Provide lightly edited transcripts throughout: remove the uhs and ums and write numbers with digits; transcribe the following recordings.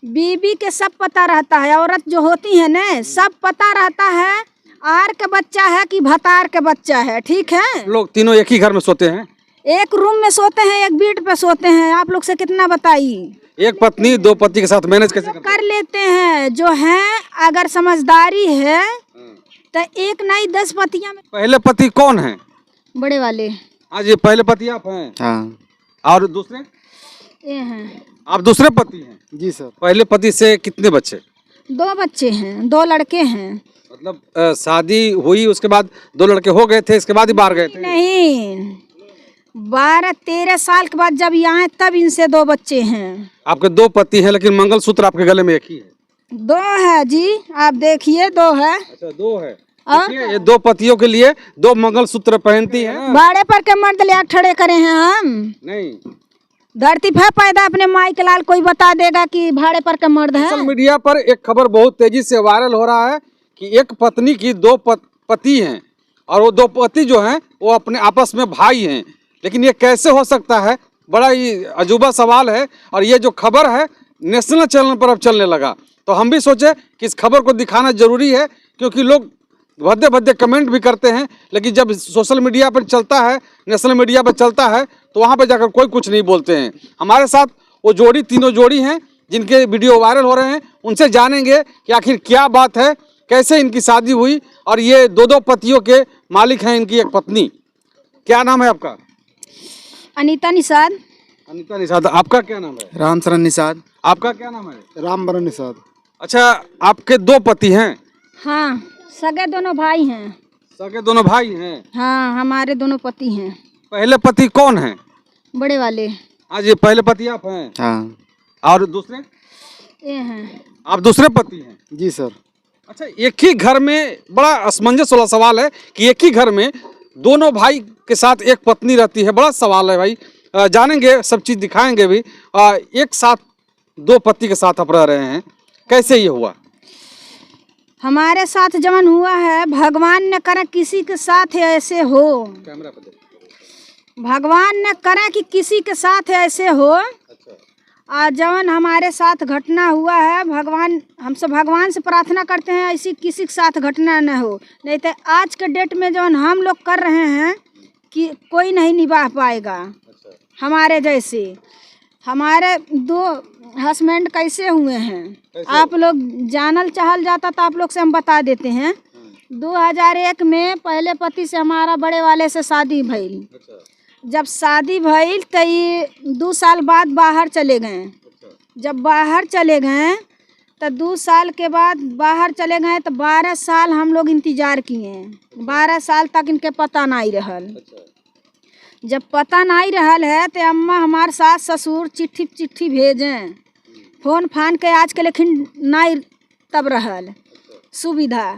बीबी के सब पता रहता है, औरत जो होती है ना सब पता रहता है, आर के बच्चा है कि भतार के बच्चा है। ठीक है, लोग तीनों एक ही घर में सोते हैं? एक रूम में सोते हैं, एक बेड पे सोते हैं। आप लोग से कितना बताइए। एक पत्नी दो पति के साथ मैनेज कैसे करते कर लेते हैं जो है, अगर समझदारी है तो एक नहीं 10 पतियां में। पहले पति कौन है? बड़े वाले। हाँ जी, पहले पति आप हैं? हाँ और दूसरे? ये हैं आप दूसरे पति हैं? जी सर। पहले पति से कितने बच्चे? 2 बच्चे हैं, 2 लड़के हैं। मतलब शादी हुई उसके बाद 2 लड़के हो गए थे, इसके बाद ही बाहर गए थे? नहीं, 12-13 साल के बाद जब यहाँ तब इनसे 2 बच्चे हैं। आपके 2 पति हैं लेकिन मंगलसूत्र आपके गले में एक ही है? 2 है जी, आप देखिए 2 है। अच्छा 2 है। और देखिए, ये 2 पतियों के लिए 2 मंगलसूत्र पहनती हैं। भाड़े पर के मर्द ले खड़े करे हैं हम। नहीं, धरती पे पैदा अपने माई के लाल, कोई बता देगा कि भाड़े पर के मर्द है? सोशल मीडिया पर एक खबर बहुत तेजी से वायरल हो रहा है कि एक पत्नी की 2 पति हैं और वो 2 पति जो हैं वो अपने आपस में भाई हैं। लेकिन ये कैसे हो सकता है, बड़ा ही अजूबा सवाल है। और ये जो खबर है नेशनल चैनल पर अब चलने लगा, तो हम भी सोचे कि इस खबर को दिखाना जरूरी है, क्योंकि लोग भद्दे भद्दे कमेंट भी करते हैं। लेकिन जब सोशल मीडिया पर चलता है, नेशनल मीडिया पर चलता है, तो वहाँ पर जाकर कोई कुछ नहीं बोलते हैं। हमारे साथ वो जोड़ी, तीनों जोड़ी हैं जिनके वीडियो वायरल हो रहे हैं। उनसे जानेंगे कि आखिर क्या बात है, कैसे इनकी शादी हुई और ये 2 पतियों के मालिक हैं इनकी एक पत्नी। क्या नाम है आपका? अनीता निषाद। अनीता निषाद। आपका क्या नाम है? रामचरण निषाद। आपका क्या नाम है? रामवरण निषाद। अच्छा, आपके 2 पति हैं? हाँ, सगे दोनों भाई हैं। सगे दोनों भाई हैं? हाँ, हमारे दोनों पति हैं। पहले पति कौन है? बड़े वाले। हाँ जी, पहले पति आप हैं? हाँ और दूसरे? ये हैं। आप दूसरे पति हैं? जी सर। अच्छा, एक ही घर में, बड़ा असमंजस वाला सवाल है कि एक ही घर में दोनों भाई के साथ एक पत्नी रहती है। बड़ा सवाल है भाई, जानेंगे, सब चीज़ दिखाएंगे भी। एक साथ 2 पति के साथ आप रह रहे हैं, कैसे ये हुआ? हमारे साथ जवन हुआ है, भगवान ने करे किसी के साथ ऐसे हो। कैमरा पे देखो। भगवान ने करे कि किसी के साथ ऐसे हो। अच्छा। आज जवन हमारे साथ घटना हुआ है, भगवान, हमसे भगवान से प्रार्थना करते हैं ऐसी किसी के साथ घटना न हो। नहीं तो आज के डेट में जवन हम लोग कर रहे हैं कि कोई नहीं निभा पाएगा। अच्छा। हमारे जैसे हमारे 2 हस्बैंड कैसे हुए हैं, आप लोग जानल चाहल जाता तो आप लोग से हम बता देते हैं। 2001 में पहले पति से हमारा बड़े वाले से शादी भइल। अच्छा। जब शादी भइल तो ये 2 साल बाद बाहर चले गए। जब बाहर चले गए तो 2 साल के बाद बाहर चले गए तो 12 साल हम लोग इंतजार किए। 12 साल तक इनके पता नहीं रहल। जब पता नहीं रहल है तो अम्मा हमारे सास ससुर चिट्ठी भेजें, फोन फान के आज के, लेकिन नहीं तब रहल सुविधा,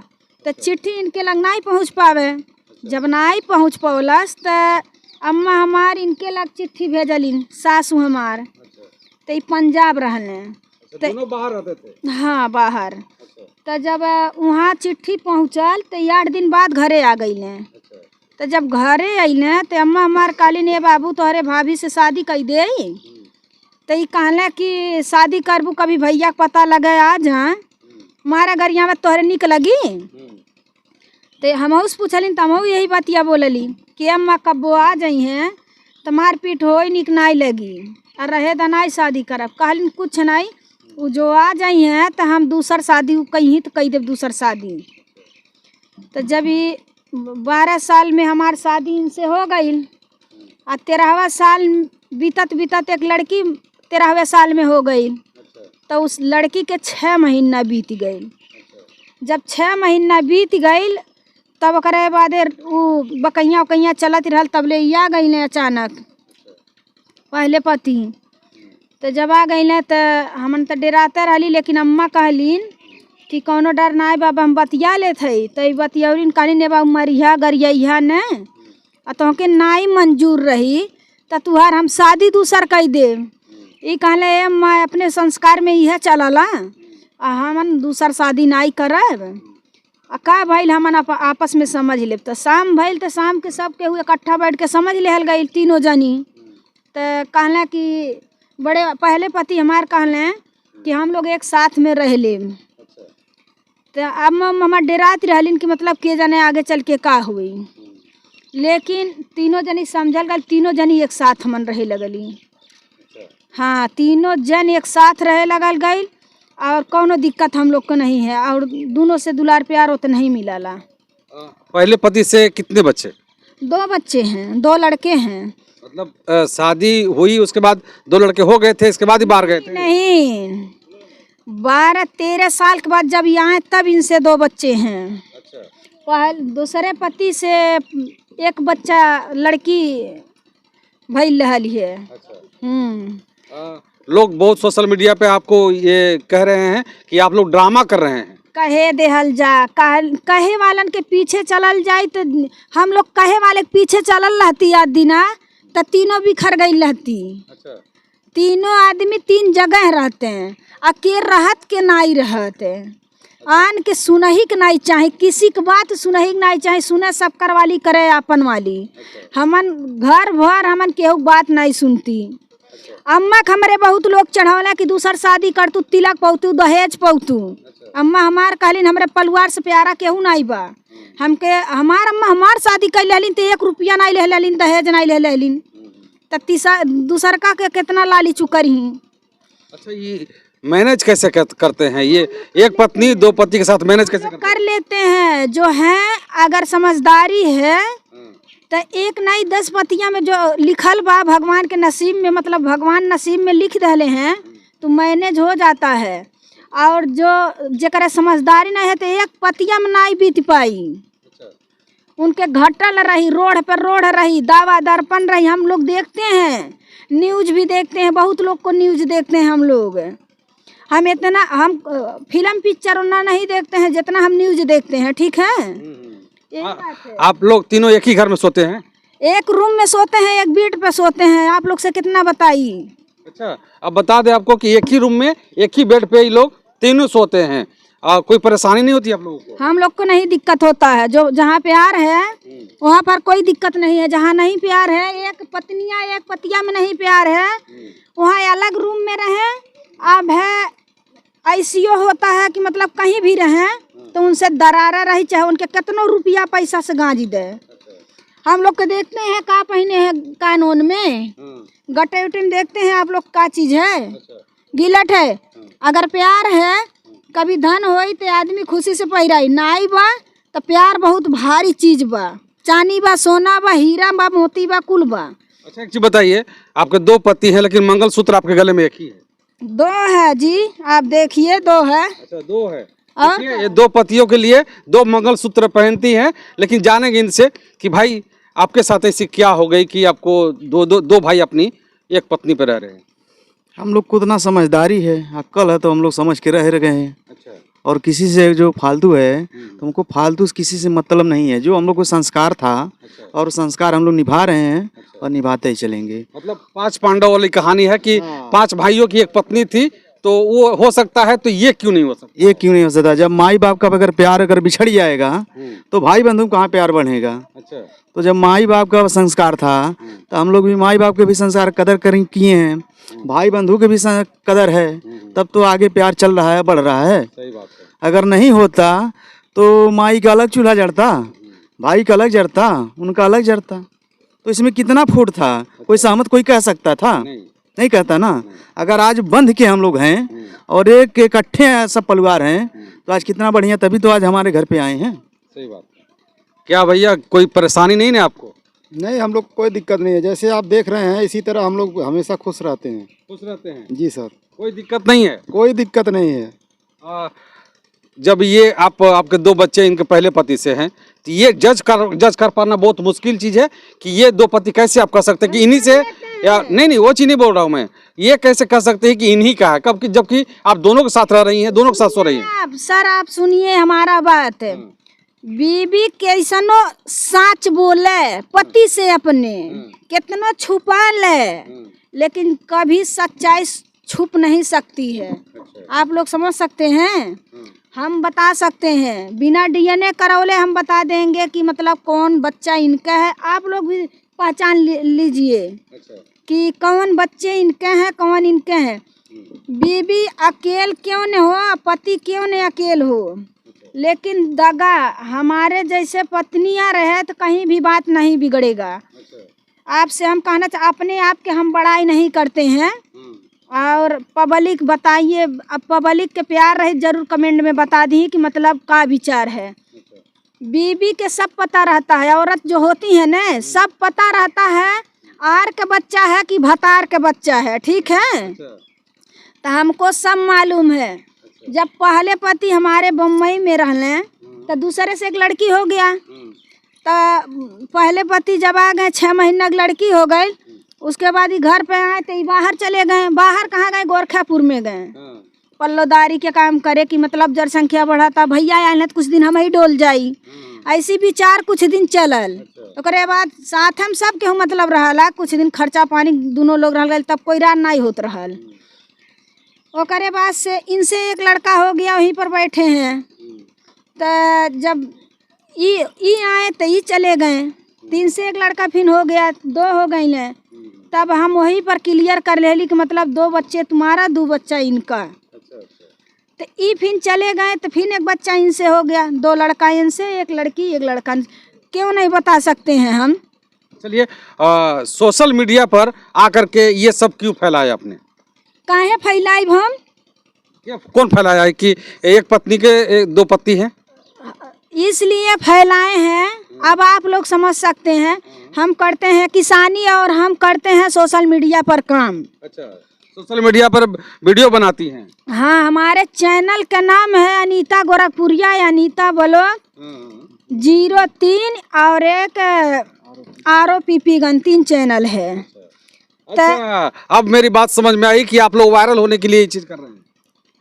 तो चिट्ठी इनके लग नहीं पहुँच पावे। जब नहीं पहुँच पौलस तो अम्मा हमार इनके लग चिट्ठी भेजलिन, सासू हमार, तो पंजाब रहने। दोनों बाहर रहते थे? हाँ, बाहर। तो जब वहाँ चिट्ठी पहुँचल तो 8 दिन बाद घरे आ गई। तो जब घरे अइले तो अम्मा हमार कहलिन, ए बाबू तोहरे भाभी से शादी कर दे। तो ये कहले कि शादी करबू कभी भैया के पता लगे आज, हाँ मारा गरिया में तोहरे निक लगी। तो हम से पूछलिन, तो हम यही बतिया बोलली कि अम्मा कब आ जाइ हैं तो मार पीट हो निक नहीं लगी और रहे दनाई शादी करब। कहलिन कुछ नहीं, वो जो आ जाइ हैं तो हम दूसर शादी कहीं तो कही देव दूसर शादी। तो जब ये 12 साल में हमार शादी इनसे हो गई और 13वां साल बीतत बीतत एक लड़की 13वें साल में हो गई। तो उस लड़की के 6 महीना बीत गई। जब 6 महीना बीत गई तब करे बाद वो बकैया उकैया चलत रहल, तब ले आ गई अचानक पहले पति। तो जब आ गई तो हमन तो डराते रहली, लेकिन अम्मा कहलिन कि कौनो डर ना बाबा, हम बतिया लेते है। तो बतियौलिन, कहलिन ए बाबू मरिया गरिया न आ तोहके नाई मंजूर रही तो तुहार हम शादी दूसर कह दे। ये कहले ए अम्मा अपने संस्कार में यह चलला, हमन दूसर शादी नाई करब। का भइल हमन आपस में समझ लेब। तो शाम भइल तो शाम के सब केहू इकट्ठा बैठ के समझ लेहल गई तीनों जनी। तो कहले कि बड़े पहले पति हमार कहले कि हम लोग एक साथ में रह लेम। तो अब हमार डेरात रहलिन कि मतलब के जाने आगे चल के का हुई, लेकिन तीनों जनी समझल गल, तीनों जनी एक साथ हमन रहे लगली। हाँ, तीनों जन एक साथ रहे लगल गई और कोनो दिक्कत हम लोग को नहीं है, और दोनों से दुलार प्यार उतना नहीं मिलाला। पहले पति से कितने बच्चे? 2 बच्चे हैं, 2 लड़के हैं। मतलब शादी हुई उसके बाद 2 लड़के हो गए थे, इसके बाद ही बाहर गए थे? नहीं, 12-13 साल के बाद जब यहाँ तब इनसे 2 बच्चे हैं। दूसरे पति से एक बच्चा लड़की भइल रहल है। लोग बहुत सोशल मीडिया पे आपको ये कह रहे हैं कि आप लोग ड्रामा कर रहे हैं। कहे देहल जा, कहे वालन के पीछे चलल जाए तो हम लोग कहे वाले के पीछे चलल रहती आज दिना तो तीनों बिखर गई रहती। तीनों आदमी 3 जगह रहते हैं, अकेले रहत के नाई रहते, आन के सुनही के नहीं चाहे, किसी के बात सुनही के नहीं चाहे, सुने सब करवाली करे अपन वाली। हमन घर भर हमन केहू बात नहीं सुनती। अम्मा के हमरे बहुत लोग चढ़ावला कि दूसर शादी कर तू, तिलक पौतू, दहेज पौतू। अम्मा हमार कहलिन हमरे परिवार से प्यारा केहू नहीं बा। हमके हमार अम्मा हमार शादी कर लेलिन तो 1 रुपया नहीं ले लेलिन, दहेज नहीं ले लेलिन, तो दूसर का के कितना लाली चुकरी। अच्छा, ये मैनेज कैसे करते हैं? ये एक पत्नी 2 पति के साथ मैनेज कैसे कर लेते हैं? जो है अगर समझदारी है तो 1 नहीं 10 पतियां में जो लिखल बा भगवान के नसीब में, मतलब भगवान नसीब में लिख दले हैं तो मैनेज हो जाता है। और जो जरा समझदारी नहीं है तो 1 पतिया में नहीं बीत पाई। उनके घटल रही, रोड पर रोड रही, दावा दर्पण रही। हम लोग देखते हैं, न्यूज भी देखते हैं, बहुत लोग को न्यूज देखते हैं हम लोग। हम इतना हम फिल्म पिक्चर उतना नहीं देखते हैं जितना हम न्यूज देखते हैं। ठीक है, यही बात है। आप लोग तीनों एक ही घर में सोते हैं? एक रूम में सोते हैं, एक बेड पे सोते हैं। आप लोग से कितना बताइए? अच्छा, अब बता दें आपको कि एक ही रूम में एक ही बेड पे ही लोग तीनों सोते हैं। कोई परेशानी नहीं होती आप लोगों को? हम लोग को नहीं दिक्कत होता है। जो जहाँ प्यार है वहाँ पर कोई दिक्कत नहीं है। जहाँ नहीं प्यार है, एक पत्नियाँ एक पतिया में नहीं प्यार है, वहाँ अलग रूम में रहें। अब है ऐसियो होता है कि मतलब कहीं भी रहें तो उनसे दरारा रही, चाहे उनके कितनों रुपया पैसा से गांजी दे। हम लोग को देखते हैं का पहने हैं कानून में, गटे उटे में देखते हैं आप लोग का चीज़ है, गिलट है। अगर प्यार है, कभी धन होई तो आदमी खुशी से पहिराई, नाई बा तो प्यार बहुत भारी चीज बा। चांदी बा, सोना बा, हीरा बा, मोती बा, कुल बा। अच्छा, एक चीज बताइए, आपके 2 पति हैं लेकिन मंगलसूत्र आपके गले में एक ही है? 2 है जी, आप देखिए 2 है। अच्छा, 2 है। ये 2 पतियों के लिए 2 मंगलसूत्र पहनती हैं, लेकिन जानेंगे इनसे कि भाई आपके साथ ऐसी क्या हो गई कि आपको 2 भाई अपनी एक पत्नी पर रह रहे हैं? हम लोग को उतना समझदारी है, अक्ल है तो हम लोग समझ के रह गए हैं। अच्छा। और किसी से जो फालतू है तो हमको फालतू किसी से मतलब नहीं है। जो हम लोग को संस्कार था और संस्कार हम लोग निभा रहे हैं और निभाते ही चलेंगे। मतलब 5 पांडव वाली कहानी है कि 5 भाइयों की एक पत्नी थी, तो वो हो सकता है, तो ये क्यों नहीं हो सकता? ये क्यों नहीं हो सकता? जब माई बाप का अगर प्यार अगर बिछड़ जाएगा तो भाई बंधु कहाँ प्यार बढ़ेगा? अच्छा। तो जब माई बाप का संस्कार था तो हम लोग भी माई बाप के भी संस्कार कदर किए हैं, भाई बंधु के भी कदर है, तब तो आगे प्यार चल रहा है, बढ़ रहा है। सही बात है। अगर नहीं होता तो माई का अलग चूल्हा जड़ता, भाई का अलग जड़ता, उनका अलग जड़ता, तो इसमें कितना फूट था? कोई सहमत कोई कह सकता था? नहीं कहता ना। अगर आज बंध के हम लोग हैं और एक इकट्ठे सब परिवार हैं तो आज कितना बढ़िया, तभी तो आज हमारे घर पे आए हैं। सही बात है। क्या भैया कोई परेशानी नहीं ना आपको? नहीं, हम लोग कोई दिक्कत नहीं है। जैसे आप देख रहे हैं इसी तरह हम लोग हमेशा खुश रहते हैं। खुश रहते हैं? जी सर, कोई दिक्कत नहीं है? कोई दिक्कत नहीं है। जब ये आपके 2 बच्चे इनके पहले पति से हैं, तो ये जज कर पाना बहुत मुश्किल चीज़ है कि ये 2 पति कैसे आप कह सकते हैं कि इन्हीं से, या नहीं वो चीज़ नहीं बोल रहा हूँ मैं, ये कैसे कह सकते हैं कि इन्हीं का है, कब कि जबकि आप दोनों के साथ रह रही हैं, दोनों के साथ सो रही हैं। सर आप सुनिए हमारा बात। बीबी कैसनो सच बोले पति से अपने, कितना छुपा ले, लेकिन कभी सच्चाई छुप नहीं सकती है। आप लोग समझ सकते हैं, हम बता सकते हैं, बिना DNA करौले हम बता देंगे कि मतलब कौन बच्चा इनका है। आप लोग भी पहचान लीजिए कि कौन बच्चे इनके हैं, कौन इनके हैं। बीबी अकेल क्यों न हो, पति क्यों न अकेल हो, लेकिन दगा हमारे जैसे पत्नियां रहे तो कहीं भी बात नहीं बिगड़ेगा। आपसे हम कहना अपने आप के हम बड़ाई नहीं करते हैं, और पब्लिक बताइए, अब पब्लिक के प्यार रहे जरूर कमेंट में बता दी कि मतलब का विचार है। बीबी के सब पता रहता है, औरत जो होती है ना सब पता रहता है, आर के बच्चा है कि भतार के बच्चा है, ठीक है। तो हमको सब मालूम है। जब पहले पति हमारे बम्बई में रहने तो दूसरे से एक लड़की हो गया, तो पहले पति जब आ गए 6 महीना की लड़की हो गई, उसके बाद ही घर पे आए तो बाहर चले गए। बाहर कहाँ गए? गोरखापुर में गए पल्लोदारी के काम करे कि मतलब जनसंख्या बढ़ाता, भैया आए तो कुछ दिन हम ही डोल जाई। ऐसी विचार कुछ दिन चलल, ओकरे बाद साथ हम सब केहू मतलब रहला, कुछ दिन खर्चा पानी दोनों लोग रह गए, तब कोई रान नहीं होत रहल। ओकरे बाद से इनसे एक लड़का हो गया, वहीं पर बैठे हैं। तो जब ई आए तो ई चले गए, 3 से एक लड़का फिर हो गया, 2 हो गई ले। तब हम वहीं पर क्लियर कर लेली कि मतलब 2 बच्चे तुम्हारा, 2 बच्चा इनका। तो ई फिर चले गए तो फिर एक बच्चा इनसे हो गया, 2 लड़का इनसे, एक लड़की एक लड़का। क्यों नहीं बता सकते हैं हम? चलिए, सोशल मीडिया पर आकर के ये सब क्यों फैलाया आपने? काहे फैलाइब हम? ये कौन फैलाया है कि एक पत्नी के 2 पति हैं? इसलिए फैलाए हैं। अब आप लोग समझ सकते हैं, हम करते हैं किसानी और हम करते हैं सोशल मीडिया पर काम। अच्छा, सोशल मीडिया पर वीडियो बनाती हैं? हाँ, हमारे चैनल का नाम है अनीता गोरखपुरिया, अनीता ब्लॉग 03 और एक ROPP गन, 3 चैनल है। अच्छा, अब मेरी बात समझ में आई कि आप लोग वायरल होने के लिए ये चीज कर रहे हैं।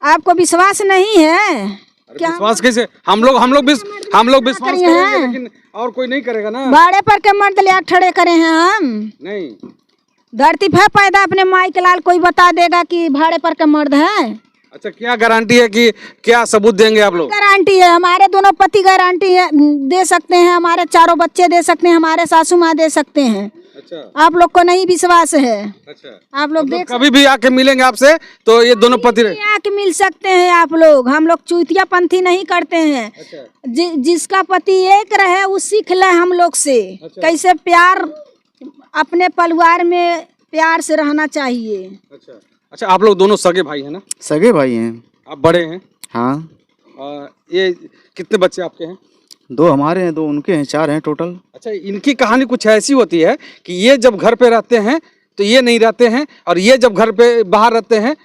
आपको विश्वास नहीं है क्या? विश्वास कैसे? हम लोग विश्वास करेंगे, लेकिन और कोई नहीं करेगा ना। बाड़े पर के मर्द ले ठड़े करे हैं हम नहीं। धरती पे पैदा अपने माई के लाल कोई बता देगा कि भाड़े पर के मर्द है? अच्छा, क्या गारंटी है कि क्या सबूत देंगे आप लोग? गारंटी है, हमारे दोनों पति गारंटी है, दे सकते हैं, हमारे 4 बच्चे दे सकते हैं, हमारे सासू माँ दे सकते हैं। अच्छा, आप लोग को नहीं विश्वास है? अच्छा, आप लोग देख कभी भी आके मिलेंगे आपसे तो ये दोनों पति आके मिल सकते हैं आप लोग। हम लोग चूतिया पंथी नहीं करते हैं। अच्छा। जिसका पति एक रहे वो सीख ले हम लोग से। अच्छा। कैसे प्यार, अपने परिवार में प्यार से रहना चाहिए। अच्छा अच्छा, आप लोग दोनों सगे भाई हैं ना? सगे भाई हैं। आप बड़े हैं? हाँ। ये कितने बच्चे आपके हैं? 2 हमारे हैं, 2 उनके हैं, 4 हैं टोटल। अच्छा, इनकी कहानी कुछ ऐसी होती है कि ये जब घर पे रहते हैं तो ये नहीं रहते हैं, और ये जब घर पे बाहर रहते हैं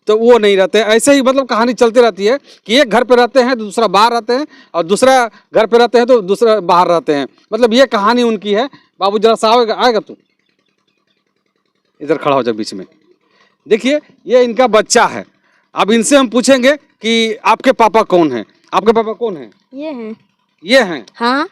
तो वो नहीं रहते हैं। ऐसे ही मतलब कहानी चलती रहती है कि एक घर पे रहते हैं तो दूसरा बाहर रहते हैं, और दूसरा घर पे रहते हैं तो दूसरा बाहर रहते हैं। मतलब ये कहानी उनकी है। बाबू जरा सा आएगा तू, इधर खड़ा हो जा बीच में। देखिए, ये इनका बच्चा है। अब इनसे हम पूछेंगे कि आपके पापा कौन हैं? आपके पापा कौन हैं? ये हैं? हाँ,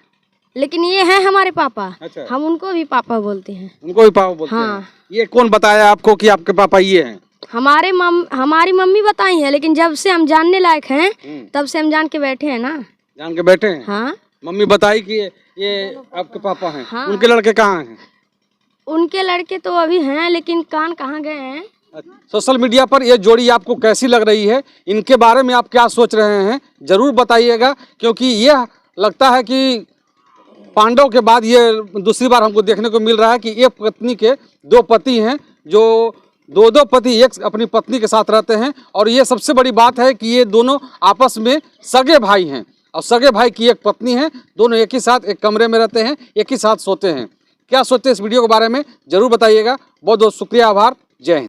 लेकिन ये हैं हमारे पापा। अच्छा। हम उनको भी पापा बोलते हैं। उनको भी पापा बोलते हाँ। हैं? ये कौन बताया आपको कि आपके पापा ये हैं? हमारी मम्मी बताई है, लेकिन जब से हम जानने लायक हैं तब से हम जान के बैठे हैं ना। जान के बैठे हैं? हाँ। मम्मी बताई कि ये आपके पापा हैं। हाँ। उनके लड़के कहाँ हैं? उनके लड़के तो अभी हैं, लेकिन कहाँ गए हैं। सोशल मीडिया पर ये जोड़ी आपको कैसी लग रही है? इनके बारे में आप क्या सोच रहे हैं? जरूर बताइएगा, क्योंकि ये लगता है कि पांडव के बाद ये दूसरी बार हमको देखने को मिल रहा है कि एक पत्नी के 2 पति हैं, जो 2 पति एक अपनी पत्नी के साथ रहते हैं। और ये सबसे बड़ी बात है कि ये दोनों आपस में सगे भाई हैं, और सगे भाई की एक पत्नी है, दोनों एक ही साथ एक कमरे में रहते हैं, एक ही साथ सोते हैं। क्या सोचते हैं इस वीडियो के बारे में जरूर बताइएगा। बहुत बहुत शुक्रिया, आभार, जय हिंद।